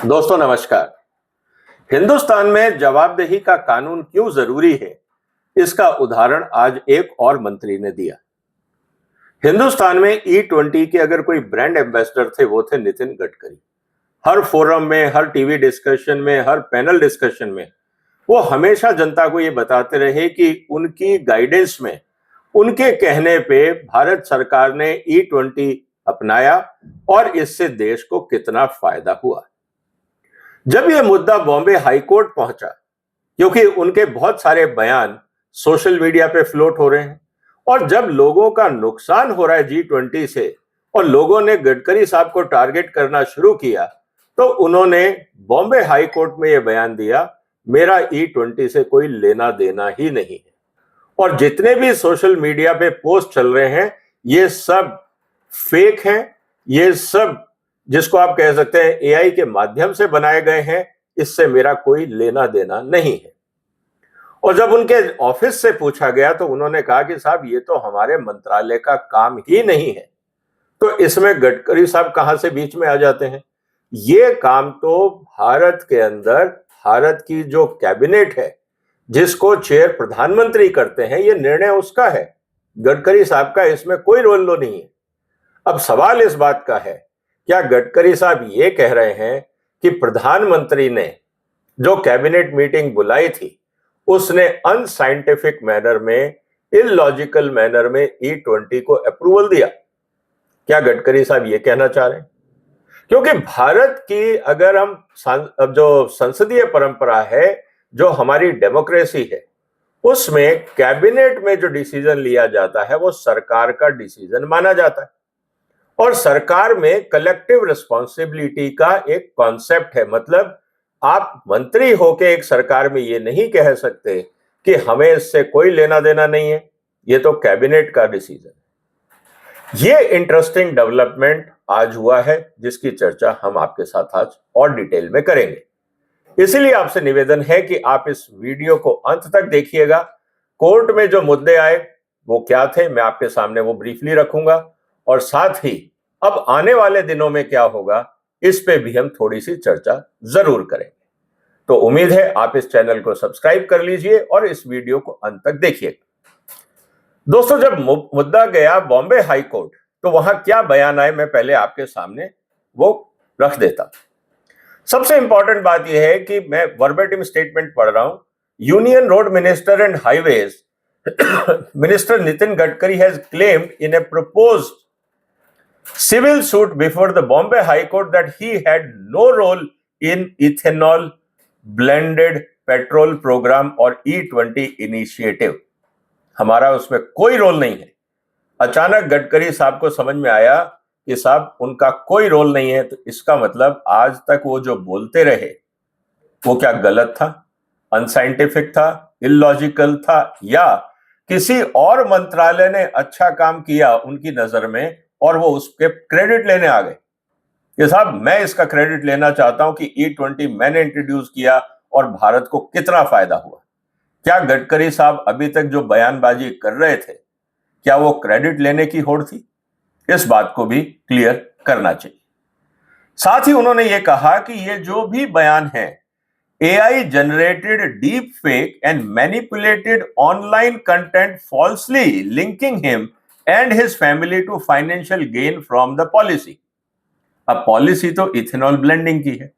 दोस्तों नमस्कार। हिंदुस्तान में जवाबदेही का कानून क्यों जरूरी है, इसका उदाहरण आज एक और मंत्री ने दिया। हिंदुस्तान में E20 के अगर कोई ब्रांड एम्बेसडर थे, वो थे नितिन गडकरी। हर फोरम में, हर टीवी डिस्कशन में, हर पैनल डिस्कशन में वो हमेशा जनता को ये बताते रहे कि उनकी गाइडेंस में, उनके कहने पे भारत सरकार ने E20 अपनाया और इससे देश को कितना फायदा हुआ। जब यह मुद्दा बॉम्बे हाईकोर्ट पहुंचा, क्योंकि उनके बहुत सारे बयान सोशल मीडिया पे फ्लोट हो रहे हैं और जब लोगों का नुकसान हो रहा है G20 से और लोगों ने गडकरी साहब को टारगेट करना शुरू किया, तो उन्होंने बॉम्बे हाईकोर्ट में यह बयान दिया, मेरा E20 से कोई लेना देना ही नहीं है। और जितने भी सोशल मीडिया पे पोस्ट चल रहे हैं, ये सब फेक हैं, ये सब जिसको आप कह सकते हैं एआई के माध्यम से बनाए गए हैं, इससे मेरा कोई लेना देना नहीं है। और जब उनके ऑफिस से पूछा गया तो उन्होंने कहा कि साहब ये तो हमारे मंत्रालय का काम ही नहीं है, तो इसमें गडकरी साहब कहां से बीच में आ जाते हैं। ये काम तो भारत के अंदर भारत की जो कैबिनेट है, जिसको चेयर प्रधानमंत्री करते हैं, ये निर्णय उसका है, गडकरी साहब का इसमें कोई रोल नहीं है। अब सवाल इस बात का है, क्या गडकरी साहब ये कह रहे हैं कि प्रधानमंत्री ने जो कैबिनेट मीटिंग बुलाई थी, उसने अनसाइंटिफिक मैनर में, इलॉजिकल मैनर में E20 को अप्रूवल दिया? क्या गडकरी साहब ये कहना चाह रहे हैं? क्योंकि भारत की अगर हम अब जो संसदीय परंपरा है, जो हमारी डेमोक्रेसी है, उसमें कैबिनेट में जो डिसीजन लिया जाता है वो सरकार का डिसीजन माना जाता है। और सरकार में कलेक्टिव रिस्पॉन्सिबिलिटी का एक कॉन्सेप्ट है। मतलब आप मंत्री होके एक सरकार में ये नहीं कह सकते कि हमें इससे कोई लेना देना नहीं है, ये तो कैबिनेट का डिसीजन है। ये इंटरेस्टिंग डेवलपमेंट आज हुआ है, जिसकी चर्चा हम आपके साथ आज और डिटेल में करेंगे। इसलिए आपसे निवेदन है कि आप इस वीडियो को अंत तक देखिएगा। कोर्ट में जो मुद्दे आए वो क्या थे, मैं आपके सामने वो ब्रीफली रखूंगा, और साथ ही अब आने वाले दिनों में क्या होगा, इस पे भी हम थोड़ी सी चर्चा जरूर करेंगे। तो उम्मीद है आप इस चैनल को सब्सक्राइब कर लीजिए और इस वीडियो को अंत तक देखिएगा। दोस्तों, जब मुद्दा गया बॉम्बे हाई कोर्ट, तो वहां क्या बयान आए, मैं पहले आपके सामने वो रख देता। सबसे इंपॉर्टेंट बात यह है कि मैं वर्बेटिम स्टेटमेंट पढ़ रहा हूं। Union road minister and highways Minister Nitin Gadkari has claimed in a proposed civil suit before the Bombay High Court that he had no role in ethanol blended petrol program or E20 initiative। हमारा उसमें कोई role नहीं है। अचानक गडकरी साहब को समझ में आया कि साहब उनका कोई रोल नहीं है, तो इसका मतलब आज तक वो जो बोलते रहे वो क्या गलत था, अनसाइंटिफिक था, इलॉजिकल था, या किसी और मंत्रालय ने अच्छा काम किया उनकी नजर में और वो उसके क्रेडिट लेने आ गए कि साहब मैं इसका क्रेडिट लेना चाहता हूं कि E20 मैंने इंट्रोड्यूस किया और भारत को कितना फायदा हुआ। क्या गडकरी साहब अभी तक जो बयानबाजी कर रहे थे, क्या वो क्रेडिट लेने की होड़ थी? इस बात को भी क्लियर करना चाहिए। साथ ही उन्होंने ये कहा कि ये जो भी बयान है, AI generated deep fake and manipulated online content falsely linking him and his family to financial gain from the policy। अब पॉलिसी तो इथेनॉल ब्लेंडिंग की है।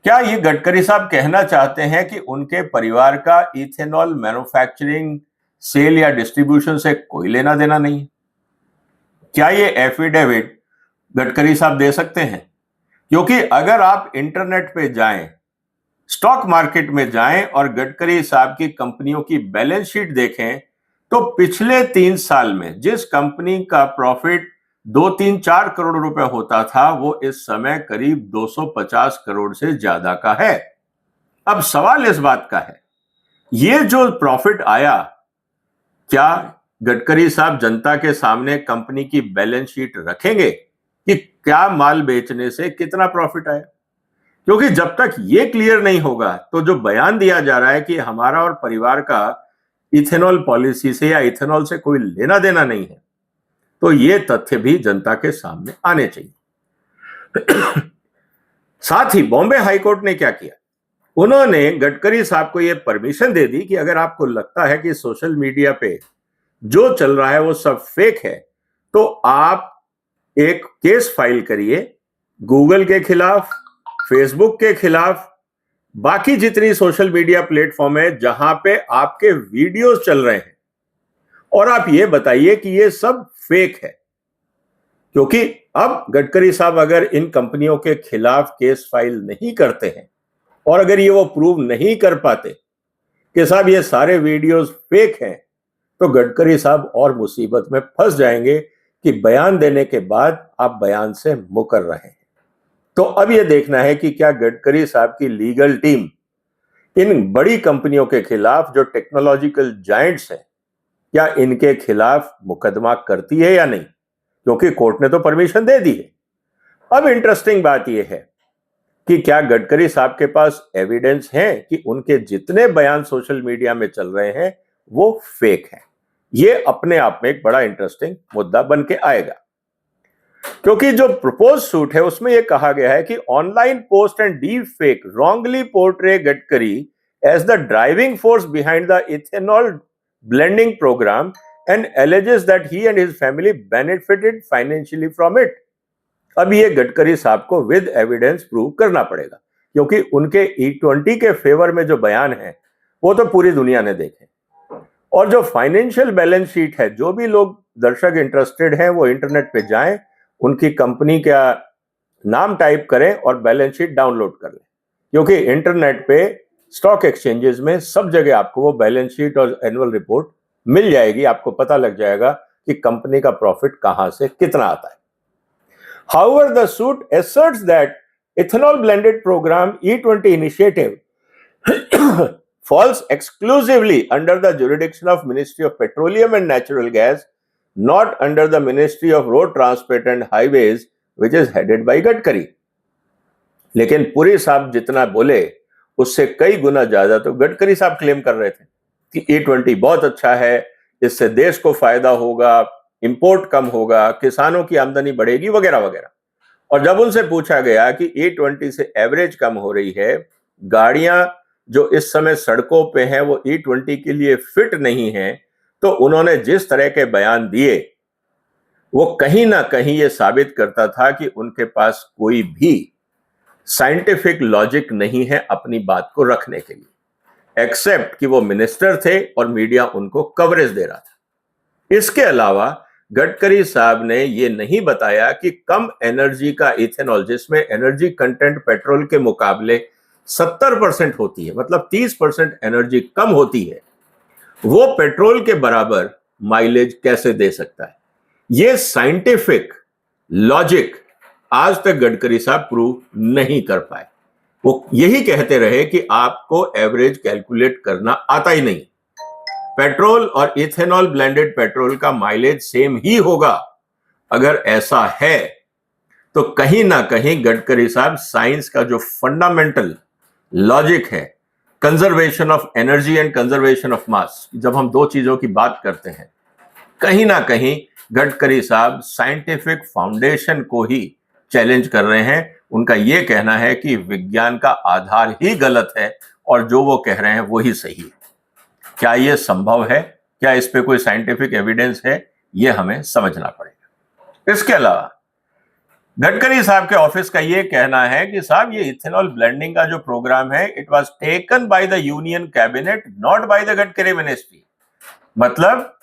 क्या ये गडकरी साहब कहना चाहते हैं कि उनके परिवार का इथेनॉल मैन्युफैक्चरिंग, सेल या डिस्ट्रीब्यूशन से कोई लेना देना नहीं है? क्या ये एफिडेविट गडकरी साहब दे सकते हैं? क्योंकि अगर आप इंटरनेट पे जाएं, स्टॉक मार्केट में जाएं और गडकरी साहब की कंपनियों की बैलेंस शीट देखें, तो पिछले 3 साल में जिस कंपनी का प्रॉफिट 2-3-4 करोड़ रुपए होता था, वो इस समय करीब 250 करोड़ से ज्यादा का है। अब सवाल इस बात का है, ये जो प्रॉफिट आया, क्या गडकरी साहब जनता के सामने कंपनी की बैलेंस शीट रखेंगे कि क्या माल बेचने से कितना प्रॉफिट आया? क्योंकि जब तक ये क्लियर नहीं होगा, तो जो बयान दिया जा रहा है कि हमारा और परिवार का इथेनॉल पॉलिसी से या इथेनॉल से कोई लेना देना नहीं है, तो ये तथ्य भी जनता के सामने आने चाहिए। साथ ही बॉम्बे हाईकोर्ट ने क्या किया, उन्होंने गडकरी साहब को यह परमिशन दे दी कि अगर आपको लगता है कि सोशल मीडिया पे जो चल रहा है वो सब फेक है, तो आप एक केस फाइल करिए गूगल के खिलाफ, फेसबुक के खिलाफ, बाकी जितनी सोशल मीडिया प्लेटफॉर्म है जहां पे आपके वीडियोस चल रहे हैं, और आप ये बताइए कि ये सब फेक है। क्योंकि अब गडकरी साहब अगर इन कंपनियों के खिलाफ केस फाइल नहीं करते हैं और अगर ये वो प्रूव नहीं कर पाते कि साहब ये सारे वीडियोस फेक हैं, तो गडकरी साहब और मुसीबत में फंस जाएंगे कि बयान देने के बाद आप बयान से मुकर रहे हैं। तो अब यह देखना है कि क्या गडकरी साहब की लीगल टीम इन बड़ी कंपनियों के खिलाफ जो टेक्नोलॉजिकल जायंट्स हैं, क्या इनके खिलाफ मुकदमा करती है या नहीं, क्योंकि कोर्ट ने तो परमिशन दे दी है। अब इंटरेस्टिंग बात यह है कि क्या गडकरी साहब के पास एविडेंस है कि उनके जितने बयान सोशल मीडिया में चल रहे हैं वो फेक हैं। ये अपने आप में एक बड़ा इंटरेस्टिंग मुद्दा बन के आएगा, क्योंकि जो प्रपोज सूट है उसमें यह कहा गया है कि online post and deep fake wrongly portray Gadkari as the driving force behind the ethanol blending programme and alleges that he and his family benefited financially from it। अब ये गडकरी साहब को विद एविडेंस प्रूव करना पड़ेगा, क्योंकि उनके E20 के favour में जो बयान है वो तो पूरी दुनिया ने देखे। और जो फाइनेंशियल बैलेंस शीट है, जो भी लोग दर्शक इंटरेस्टेड हैं वो इंटरनेट पे जाएं, उनकी कंपनी का नाम टाइप करें और बैलेंस शीट डाउनलोड कर लें, क्योंकि इंटरनेट पे स्टॉक एक्सचेंजेस में सब जगह आपको वो बैलेंस शीट और एनुअल रिपोर्ट मिल जाएगी। आपको पता लग जाएगा कि कंपनी का प्रॉफिट कहां से कितना आता है। However, the suit asserts that ethanol blended program E20 initiative falls exclusively under the jurisdiction of Ministry of Petroleum and Natural Gas, not under the Ministry of Road Transport and Highways, which is headed by Gadkari। लेकिन पुरी साहब जितना बोले उससे कई गुना ज्यादा तो गडकरी साहब claim कर रहे थे कि E20 बहुत अच्छा है, इससे देश को फायदा होगा, इंपोर्ट कम होगा, किसानों की आमदनी बढ़ेगी वगैरह वगैरह। और जब उनसे पूछा गया कि E20 से एवरेज कम हो रही है, गाड़ियां जो इस समय सड़कों पे हैं वो E20 के लिए फिट नहीं है, तो उन्होंने जिस तरह के बयान दिए वो कहीं ना कहीं ये साबित करता था कि उनके पास कोई भी साइंटिफिक लॉजिक नहीं है अपनी बात को रखने के लिए, एक्सेप्ट कि वो मिनिस्टर थे और मीडिया उनको कवरेज दे रहा था। इसके अलावा गडकरी साहब ने ये नहीं बताया कि कम एनर्जी का इथेनॉल, जिसमें एनर्जी कंटेंट पेट्रोल के मुकाबले 70% होती है, मतलब 30% एनर्जी कम होती है, वो पेट्रोल के बराबर माइलेज कैसे दे सकता है। ये साइंटिफिक लॉजिक आज तक गडकरी साहब प्रूव नहीं कर पाए। वो यही कहते रहे कि आपको एवरेज कैलकुलेट करना आता ही नहीं, पेट्रोल और इथेनॉल ब्लेंडेड पेट्रोल का माइलेज सेम ही होगा। अगर ऐसा है तो कहीं ना कहीं गडकरी साहब साइंस का जो फंडामेंटल लॉजिक है, conservation of energy and conservation of mass, जब हम दो चीजों की बात करते हैं, कहीं ना कहीं गडकरी साहब साइंटिफिक फाउंडेशन को ही चैलेंज कर रहे हैं। उनका यह कहना है कि विज्ञान का आधार ही गलत है और जो वो कह रहे हैं वो ही सही है। क्या यह संभव है? क्या इस पे कोई साइंटिफिक एविडेंस है? यह हमें समझना पड़ेगा। इसके अलावा गडकरी साहब के ऑफिस का यह कहना है कि साहब ये इथेनॉल ब्लेंडिंग का जो प्रोग्राम है, it was taken by the union cabinet, not by the Gadkari ministry. मतलब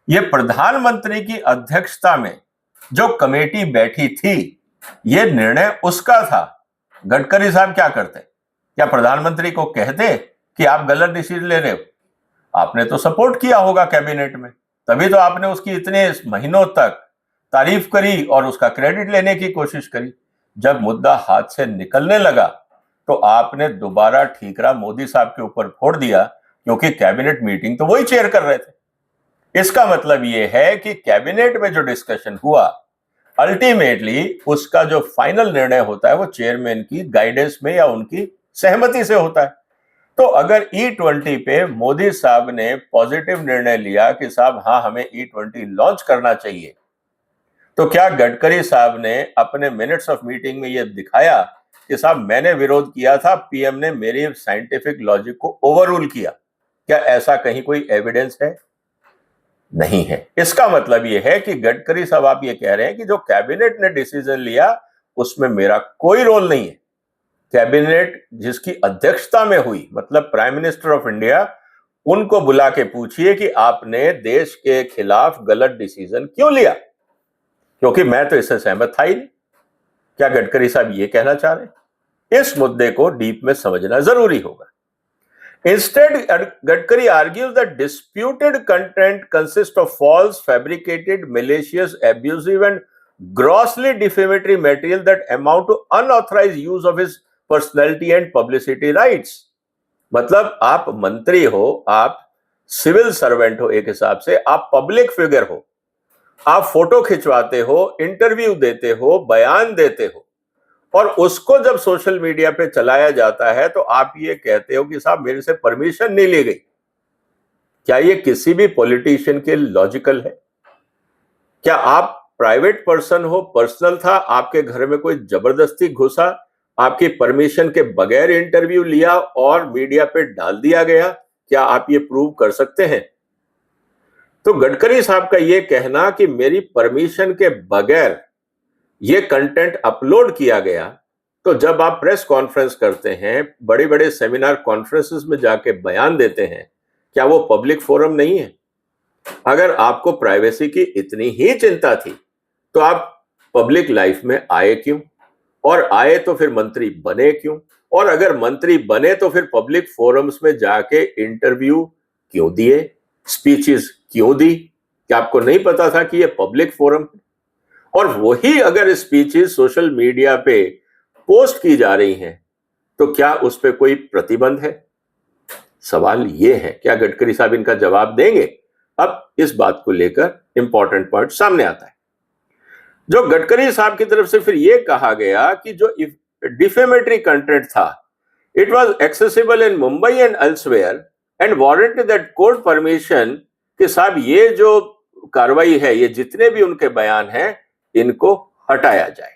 ये प्रधानमंत्री की अध्यक्षता में जो कमेटी बैठी थी, ये निर्णय उसका था। गडकरी साहब क्या करते? क्या प्रधानमंत्री को कहते कि आप गलत डिसीजन ले रहे हो? आपने तो सपोर्ट किया होगा कैबिनेट में, तभी तो आपने उसकी इतने महीनों तक तारीफ करी और उसका क्रेडिट लेने की कोशिश करी। जब मुद्दा हाथ से निकलने लगा तो आपने दोबारा ठीकरा मोदी साहब के ऊपर फोड़ दिया, क्योंकि कैबिनेट मीटिंग तो वही चेयर कर रहे थे। इसका मतलब यह है कि कैबिनेट में जो डिस्कशन हुआ, अल्टीमेटली उसका जो फाइनल निर्णय होता है वो चेयरमैन की गाइडेंस में या उनकी सहमति से होता है। तो अगर E20 पे मोदी साहब ने पॉजिटिव निर्णय लिया कि साहब हाँ हमें E20 लॉन्च करना चाहिए, तो क्या गडकरी साहब ने अपने मिनट्स ऑफ मीटिंग में यह दिखाया कि साहब मैंने विरोध किया था, पीएम ने मेरी साइंटिफिक लॉजिक को ओवररूल किया। क्या ऐसा कहीं कोई एविडेंस है? नहीं है। इसका मतलब यह है कि गडकरी साहब आप ये कह रहे हैं कि जो कैबिनेट ने डिसीजन लिया उसमें मेरा कोई रोल नहीं है। कैबिनेट जिसकी अध्यक्षता में हुई, मतलब प्राइम मिनिस्टर ऑफ इंडिया, उनको बुला के पूछिए कि आपने देश के खिलाफ गलत डिसीजन क्यों लिया, क्योंकि मैं तो इससे सहमत था ही नहीं। क्या गडकरी साहब ये कहना चाह रहे हैं? इस मुद्दे को डीप में समझना जरूरी होगा। Instead, Gadkari argues that disputed content consists of false, fabricated, malicious, abusive, and grossly defamatory material that amount to unauthorized use of his personality and publicity rights. मतलब आप मंत्री हो, आप सिविल सर्वेंट हो, एक हिसाब से आप पब्लिक फिगर हो, आप फोटो खिंचवाते हो, इंटरव्यू देते हो, बयान देते हो, और उसको जब सोशल मीडिया पे चलाया जाता है तो आप ये कहते हो कि साहब मेरे से परमिशन नहीं ली गई। क्या ये किसी भी पॉलिटिशियन के लॉजिकल है? क्या आप प्राइवेट पर्सन हो, पर्सनल था, आपके घर में कोई जबरदस्ती घुसा, आपकी परमिशन के बगैर इंटरव्यू लिया और मीडिया पे डाल दिया गया? क्या आप ये प्रूव कर सकते हैं? तो गडकरी साहब का ये कहना कि मेरी परमिशन के बगैर ये कंटेंट अपलोड किया गया, तो जब आप प्रेस कॉन्फ्रेंस करते हैं, बड़े बड़े सेमिनार कॉन्फ्रेंसेस में जाके बयान देते हैं, क्या वो पब्लिक फोरम नहीं है? अगर आपको प्राइवेसी की इतनी ही चिंता थी तो आप पब्लिक लाइफ में आए क्यों? और आए तो फिर मंत्री बने क्यों? और अगर मंत्री बने तो फिर पब्लिक फोरम्स में जाके इंटरव्यू क्यों दिए, स्पीचेस क्यों दी? क्या आपको नहीं पता था कि ये पब्लिक फोरम है? और वही अगर स्पीचेस सोशल मीडिया पे पोस्ट की जा रही हैं तो क्या उस पे कोई प्रतिबंध है? सवाल ये है, क्या गडकरी साहब इनका जवाब देंगे? अब इस बात को लेकर इंपॉर्टेंट पॉइंट सामने आता है। जो गडकरी साहब की तरफ से फिर यह कहा गया कि जो डिफेमेटरी कंटेंट था, it was accessible in Mumbai and elsewhere and warranted that court permission, कि साहब ये जो कार्रवाई है, ये जितने भी उनके बयान हैं इनको हटाया जाए।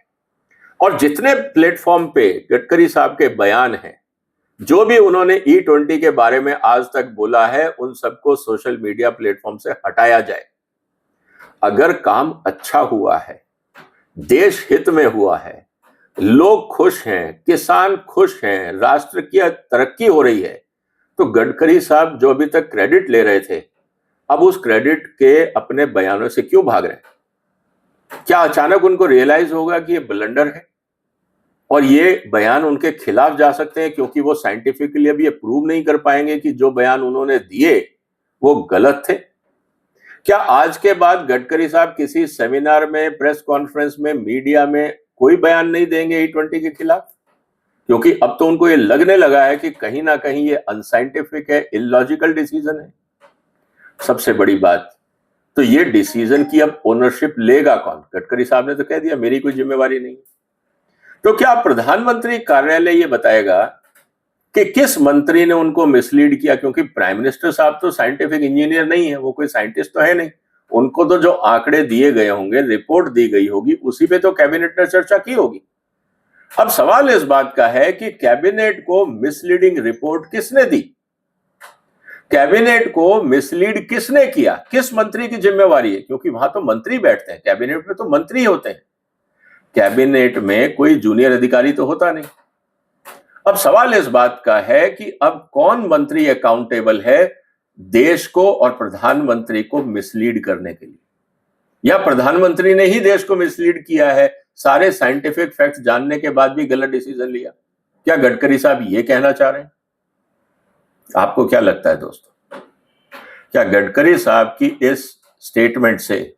और जितने प्लेटफॉर्म पे गडकरी साहब के बयान हैं, जो भी उन्होंने E20 के बारे में आज तक बोला है, उन सबको सोशल मीडिया प्लेटफॉर्म से हटाया जाए। अगर काम अच्छा हुआ है, देश हित में हुआ है, लोग खुश हैं, किसान खुश हैं, राष्ट्र की तरक्की हो रही है, तो गडकरी साहब जो अभी तक क्रेडिट ले रहे थे, अब उस क्रेडिट के अपने बयानों से क्यों भाग रहे हैं? क्या अचानक उनको रियलाइज होगा कि ये ब्लंडर है और ये बयान उनके खिलाफ जा सकते हैं, क्योंकि वो साइंटिफिकली अब ये प्रूव नहीं कर पाएंगे कि जो बयान उन्होंने दिए वो गलत थे? क्या आज के बाद गडकरी साहब किसी सेमिनार में, प्रेस कॉन्फ्रेंस में, मीडिया में कोई बयान नहीं देंगे E20 के खिलाफ? क्योंकि अब तो उनको ये लगने लगा है कि कहीं ना कहीं ये अनसाइंटिफिक है, इलॉजिकल डिसीजन है। सबसे बड़ी बात, तो ये डिसीजन की अब ओनरशिप लेगा कौन? गडकरी साहब ने तो कह दिया मेरी कोई जिम्मेवारी नहीं। तो क्या प्रधानमंत्री कार्यालय ये बताएगा कि किस मंत्री ने उनको मिसलीड किया? क्योंकि प्राइम मिनिस्टर साहब तो साइंटिफिक इंजीनियर नहीं है, वो कोई साइंटिस्ट तो है नहीं। उनको तो जो आंकड़े दिए गए होंगे, रिपोर्ट दी गई होगी, उसी पे तो कैबिनेट ने चर्चा की होगी। अब सवाल इस बात का है कि कैबिनेट को मिसलीडिंग रिपोर्ट किसने दी? कैबिनेट को मिसलीड किसने किया? किस मंत्री की जिम्मेवारी है? क्योंकि वहां तो मंत्री बैठते हैं, कैबिनेट में तो मंत्री होते हैं, कैबिनेट में कोई जूनियर अधिकारी तो होता नहीं। अब सवाल इस बात का है कि अब कौन मंत्री अकाउंटेबल है देश को और प्रधानमंत्री को मिसलीड करने के लिए? या प्रधानमंत्री ने ही देश को मिसलीड किया है, सारे साइंटिफिक फैक्ट्स जानने के बाद भी गलत डिसीजन लिया? क्या गडकरी साहब ये कहना चाह रहे हैं? आपको क्या लगता है दोस्तों? क्या गडकरी साहब की इस स्टेटमेंट से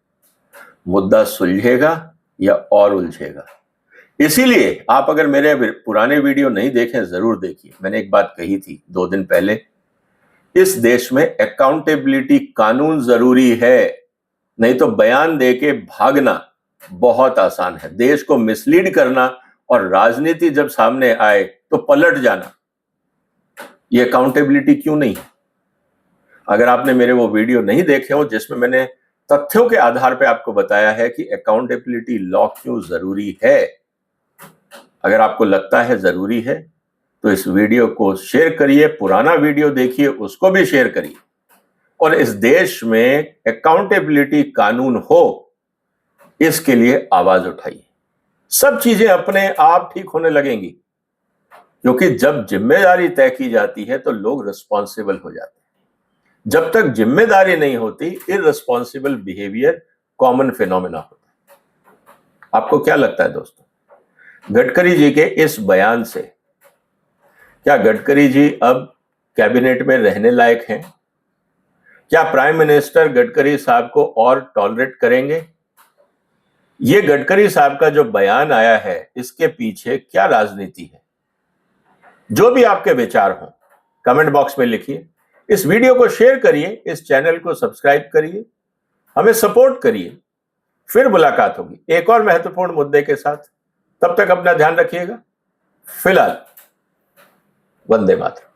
मुद्दा सुलझेगा या और उलझेगा? इसीलिए आप अगर मेरे पुराने वीडियो नहीं देखें, जरूर देखिए। मैंने एक बात कही थी 2 दिन पहले, इस देश में अकाउंटेबिलिटी कानून जरूरी है, नहीं तो बयान देके भागना बहुत आसान है। देश को मिसलीड करना और राजनीति जब सामने आए तो पलट जाना, ये अकाउंटेबिलिटी क्यों नहीं है? अगर आपने मेरे वो वीडियो नहीं देखे हो जिसमें मैंने तथ्यों के आधार पर आपको बताया है कि अकाउंटेबिलिटी लॉ क्यों जरूरी है, अगर आपको लगता है जरूरी है तो इस वीडियो को शेयर करिए, पुराना वीडियो देखिए उसको भी शेयर करिए, और इस देश में अकाउंटेबिलिटी कानून हो इसके लिए आवाज उठाइए। सब चीजें अपने आप ठीक होने लगेंगी, क्योंकि जब जिम्मेदारी तय की जाती है तो लोग रिस्पॉन्सिबल हो जाते हैं। जब तक जिम्मेदारी नहीं होती, इररिस्पॉन्सिबल बिहेवियर कॉमन फिनोमेना होता है। आपको क्या लगता है दोस्तों, गडकरी जी के इस बयान से क्या गडकरी जी अब कैबिनेट में रहने लायक हैं? क्या प्राइम मिनिस्टर गडकरी साहब को और टॉलरेट करेंगे? ये गडकरी साहब का जो बयान आया है, इसके पीछे क्या राजनीति है? जो भी आपके विचार हों, कमेंट बॉक्स में लिखिए। इस वीडियो को शेयर करिए, इस चैनल को सब्सक्राइब करिए, हमें सपोर्ट करिए। फिर मुलाकात होगी एक और महत्वपूर्ण मुद्दे के साथ। तब तक अपना ध्यान रखिएगा। फिलहाल वंदे मातरम।